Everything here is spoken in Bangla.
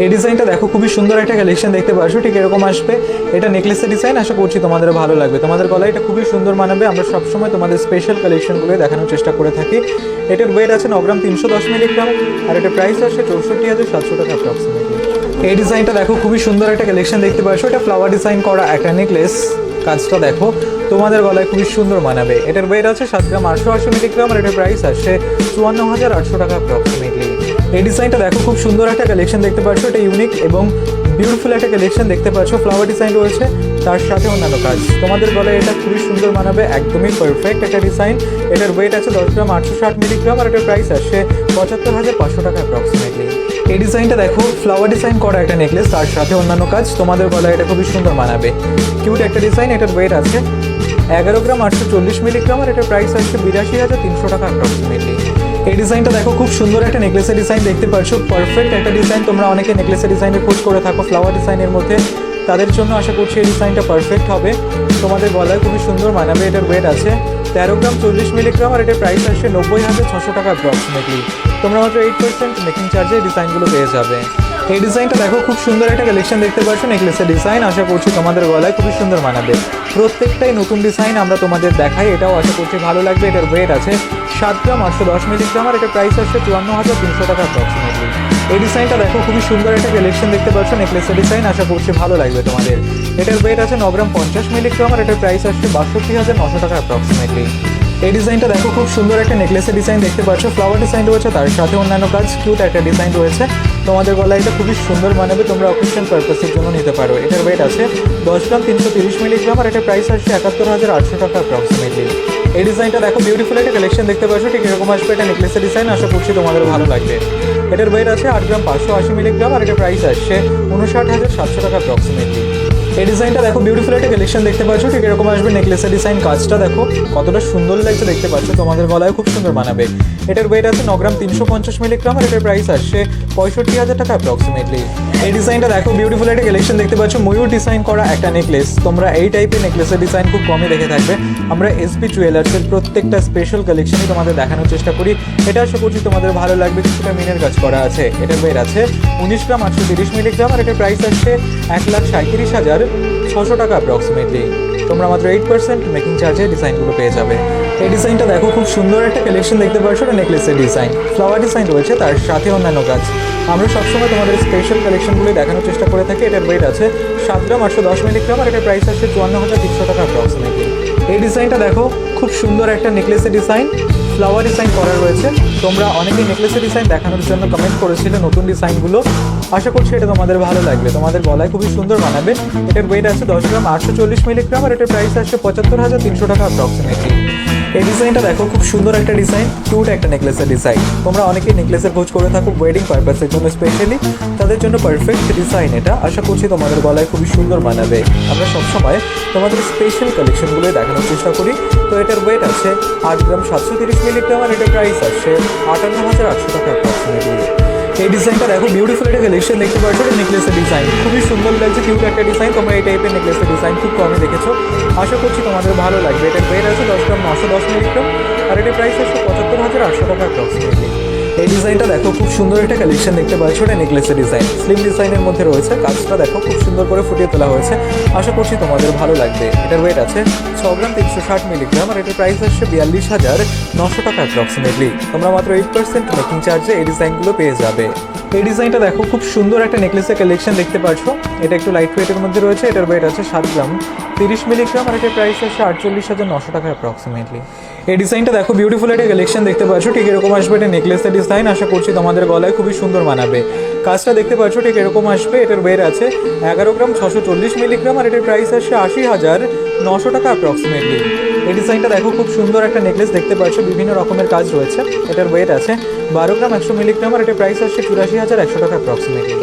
এই ডিজাইনটা দেখো, খুবই সুন্দর একটা কালেকশন দেখতে পাচ্ছ, ঠিক এরকম আসবে। এটা নেকলেসের ডিজাইন, আশা করছি তোমাদের ভালো লাগবে। তোমাদের গলায় এটা খুবই সুন্দর মানাবে। আমরা সবসময় তোমাদের স্পেশাল কালেকশনগুলো দেখানোর চেষ্টা করে থাকি। এটার ওয়েট আছে 9 গ্রাম 310 মিলিগ্রাম, আর এটা প্রাইস আসছে 64,700 টাকা অ্যাপ্রক্সিমেটলি। এই ডিজাইনটা দেখো, খুবই সুন্দর একটা কালেকশন দেখতে পাচ্ছ। এটা ফ্লাওয়ার ডিজাইন করা একটা নেকলেস। কাজটা দেখো, তোমাদের গলায় খুবই সুন্দর মানাবে। এটার ওয়েট আছে 7 গ্রাম 880 মিলিগ্রাম, আর এটার প্রাইস আসছে 54,800 টাকা অ্যাপ্রক্সিমেটলি। এই ডিজাইনটা দেখো, খুব সুন্দর একটা কালেকশন দেখতে পাচ্ছ। এটা ইউনিক এবং বিউটিফুল একটা কালেকশন দেখতে পাচ্ছ। ফ্লাওয়ার ডিজাইন রয়েছে, তার সাথে অন্যান্য কাজ। তোমাদের গলায় এটা খুবই সুন্দর মানাবে, একদমই পারফেক্ট একটা ডিজাইন। এটার ওয়েট আছে 10 গ্রাম 860 মিলিগ্রাম, আর এটার প্রাইস আসছে 75,500 টাকা অ্যাপ্রক্সিমেটলি। এই ডিজাইনটা দেখো, ফ্লাওয়ার ডিজাইন করা একটা নেকলেস, তার সাথে অন্যান্য কাজ। তোমাদের গলায় এটা খুবই সুন্দর মানাবে, কিউট একটা ডিজাইন। এটার ওয়েট আছে 11 গ্রাম 840 মিলিগ্রাম, আর এটার প্রাইস আসছে 82,300 টাকা অ্যাপ্রক্সিমেটলি। এই ডিজাইনটা দেখো, খুব সুন্দর একটা নেকলেসের ডিজাইন দেখতে পাচ্ছ, পারফেক্ট একটা ডিজাইন। তোমরা অনেকে নেকলেসের ডিজাইনের খোঁজ করে থাকো ফ্লাওয়ার ডিজাইনের মধ্যে, তাদের জন্য আশা করছি এই ডিজাইনটা পারফেক্ট হবে। তোমাদের গলায় খুবই সুন্দর মানাবে। এটার ওয়েট আছে 13 গ্রাম 40 মিলিগ্রাম, আর এটার প্রাইস আসছে 90,600 টাকা অ্যাপ্রক্সিমেটলি। তোমরা মাত্র 8% মেকিং চার্জে এই ডিজাইনগুলো পেয়ে যাবে। এই ডিজাইনটা দেখো, খুব সুন্দর একটা কালেকশন দেখতে পাচ্ছ, নেকলেসের ডিজাইন। আশা করছি তোমাদের গলায় খুবই সুন্দর মানাবে। প্রত্যেকটাই নতুন ডিজাইন আমরা তোমাদের দেখাই, এটাও আশা করছি ভালো লাগবে। এটার ওয়েট আছে 7 গ্রাম 810 মিলিগ্রাম, আর এটার প্রাইস আসছে 54,300 টাকা অ্যাপ্রক্সিমেটলি। এই ডিজাইনটা দেখো, খুবই সুন্দর একটা কালেকশন দেখতে পাচ্ছ, নেকলেসের ডিজাইন। আশা করছি ভালো লাগবে তোমাদের। এটার ওয়েট আছে 9 গ্রাম 50 মিলিগ্রাম, আর এটার প্রাইস আসছে 62,900 টাকা অ্যাপ্রক্সিমেটলি। এই ডিজাইনটা দেখো, খুব সুন্দর একটা নেকলেসের ডিজাইন দেখতে পাচ্ছ, ফ্লাওয়ার ডিজাইন রয়েছে, তার সাথে অন্যান্য কাজ। কিউট একটা ডিজাইন রয়েছে। তোমাদের গলায় এটা খুবই সুন্দর মানাবে, তোমরা অকেশন পারপাসের জন্য নিতে পারো। এটার ওয়েট আছে 10 গ্রাম 330 মিলিগ্রাম, আর এটার প্রাইস আসছে 71,800 টাকা অ্যাপ্রক্সিমেটলি। এই ডিজাইনটা দেখো, বিউটিফুল একটা কালেকশন দেখতে পাচ্ছ, ঠিক এরকম আসবে। এটা নেকলেসের ডিজাইন, আশা করছি তোমাদের ভালো লাগবে। এটার ওয়েট আছে 8 গ্রাম 580 মিলিগ্রাম, আর এটার প্রাইস আসছে 59,700 টাকা অ্যাপ্রক্সিমেটলি। এই ডিজাইনটা দেখো, বিউটিফুল একটা কালেকশন দেখতে পাচ্ছ, ঠিক এরকম আসবে। নেকলেসের ডিজাইন, কাজটা দেখো কতটা সুন্দর লাগছে দেখতে পাচ্ছ, তোমাদের গলায় খুব সুন্দর মানাবে। এটার ওয়েট আছে 9 গ্রাম 350 মিলিগ্রাম, আর এটার প্রাইস আসছে 65,000 টাকা অ্যাপ্রক্সিমেটলি। এই ডিজাইনটা দেখো, বিউটিফুল একটা কালেকশন দেখতে পাচ্ছ, ময়ূর ডিজাইন করা একটা নেকলেস। তোমরা এই টাইপের নেকলেসের ডিজাইন খুব কমই দেখে থাকবে। আমরা এসপি জুয়েলার্সের প্রত্যেকটা স্পেশাল কালেকশনই তোমাদের দেখানোর চেষ্টা করি। এটা আশা করছি তোমাদের ভালো লাগবে। কিছুটা মিনের কাজ করা আছে। এটার ওয়েট আছে 19 গ্রাম 830 মিলিগ্রাম, আর এটার প্রাইস আসছে 1,37,600 টাকা অ্যাপ্রক্সিমেটলি। তোমরা মাত্র 8% মেকিং চার্জে ডিজাইনগুলো পেয়ে যাবে। এই ডিজাইনটা দেখো, খুব সুন্দর একটা কালেকশন দেখতে পাচ্ছ, এটা নেকলেসের ডিজাইন। ফ্লাওয়ার ডিজাইন রয়েছে, তার সাথে অন্যান্য কাজ। আমরা সবসময় তোমাদের স্পেশাল কালেকশনগুলো দেখানোর চেষ্টা করে থাকি। এটার ওয়েট আছে 7 গ্রাম 810 মিলিগ্রাম, আর এটার প্রাইস আসছে 54,300 টাকা অ্যাপ্রক্সিমেটলি। এই ডিজাইনটা দেখো, খুব সুন্দর একটা নেকলেসের ডিজাইন, ফ্লাওয়ার ডিজাইন করা রয়েছে। তোমরা অনেকেই নেকলেসের ডিজাইন দেখানোর জন্য কমেন্ট করেছিলে নতুন ডিজাইনগুলো। আশা করছি এটা তোমাদের ভালো লাগবে। তোমাদের গলায় খুবই সুন্দর মানাবে। এটার ওয়েট আছে 10 গ্রাম 840 মিলিগ্রাম, আর এটার প্রাইস আসছে 75,300 টাকা অ্যাপ্রক্সিমেটলি। এই ডিজাইনটা দেখো, খুব সুন্দর একটা ডিজাইন, কিউট একটা নেকলেসের ডিজাইন। তোমরা অনেকেই নেকলেসের খোঁজ করে থাকো ওয়েডিং পারপাসের জন্য স্পেশালি, তাদের জন্য পারফেক্ট ডিজাইন এটা। আশা করছি তোমাদের গলায় খুবই সুন্দর মানাবে। আমরা সবসময় তোমাদের স্পেশাল কালেকশনগুলোই দেখানোর চেষ্টা করি। তো এটার ওয়েট আছে 8 গ্রাম 730 মিলিগ্রাম, আর এটার প্রাইস আসছে 58,800 টাকা অ্যাপ্রক্সিমেটলি। এই ডিজাইনটা দেখো, বিউটিফুল একটা কালেকশন দেখতে পাচ্ছ, এটা নেকলেসের ডিজাইন। খুবই সুন্দর লাগছে, কিউট একটা ডিজাইন। তোমরা এই টাইপের নেকলেসের ডিজাইন খুব কমই দেখেছো। আশা করছি তোমাদের ভালো লাগবে। এটার ওয়েট আছে 10 গ্রাম 910 মিলিগ্রাম, আর এটার প্রাইস আসছে 75,800 টাকা অ্যাপ্রক্সিমেটলি। এই ডিজাইনটা দেখো, খুব সুন্দর একটা কালেকশন দেখতে পাচ্ছ, এটা নেকলেসের ডিজাইন। স্লিম ডিজাইনের মধ্যে রয়েছে, কাজটা দেখো খুব সুন্দর করে ফুটিয়ে তোলা হয়েছে। আশা করছি তোমাদের ভালো লাগবে। এটার ওয়েট আছে 6 গ্রাম 360 মিলিগ্রাম, আর এটার প্রাইস আসছে 42,900 টাকা অ্যাপ্রক্সিমেটলি। তোমরা মাত্র 8% মেকিং চার্জে এই ডিজাইনগুলো পেয়ে যাবে। এই ডিজাইনটা দেখো, খুব সুন্দর একটা নেকলেসের কালেকশন দেখতে পাচ্ছ। এটা একটু লাইট ওয়েটের মধ্যে রয়েছে। এটার ওয়েট আছে 7 গ্রাম 30 মিলিগ্রাম, আর এটার প্রাইস আসছে 48,900 টাকা অ্যাপ্রক্সিমেটলি। এই ডিজাইনটা দেখো, বিউটিফুল একটা কালেকশন দেখতে পাচ্ছ, ঠিক এরকম আসবে। এটা নেকলেসের ডিজাইন। আশা করছি তোমাদের গলায় খুবই সুন্দর মানাবে। কাজটা দেখতে পাচ্ছ, ঠিক এরকম আসবে। এটার ওয়েট আছে 11 গ্রাম 640 মিলিগ্রাম, আর এটার প্রাইস আসছে 80,900 টাকা অ্যাপ্রক্সিমেটলি। এই ডিজাইনটা দেখো, খুব সুন্দর একটা নেকলেস দেখতে পাচ্ছ, বিভিন্ন রকমের কাজ রয়েছে। এটার ওয়েট আছে 12 গ্রাম 100 মিলিগ্রাম, আর এটার প্রাইস আসছে 84,100 টাকা অ্যাপ্রক্সিমেটলি।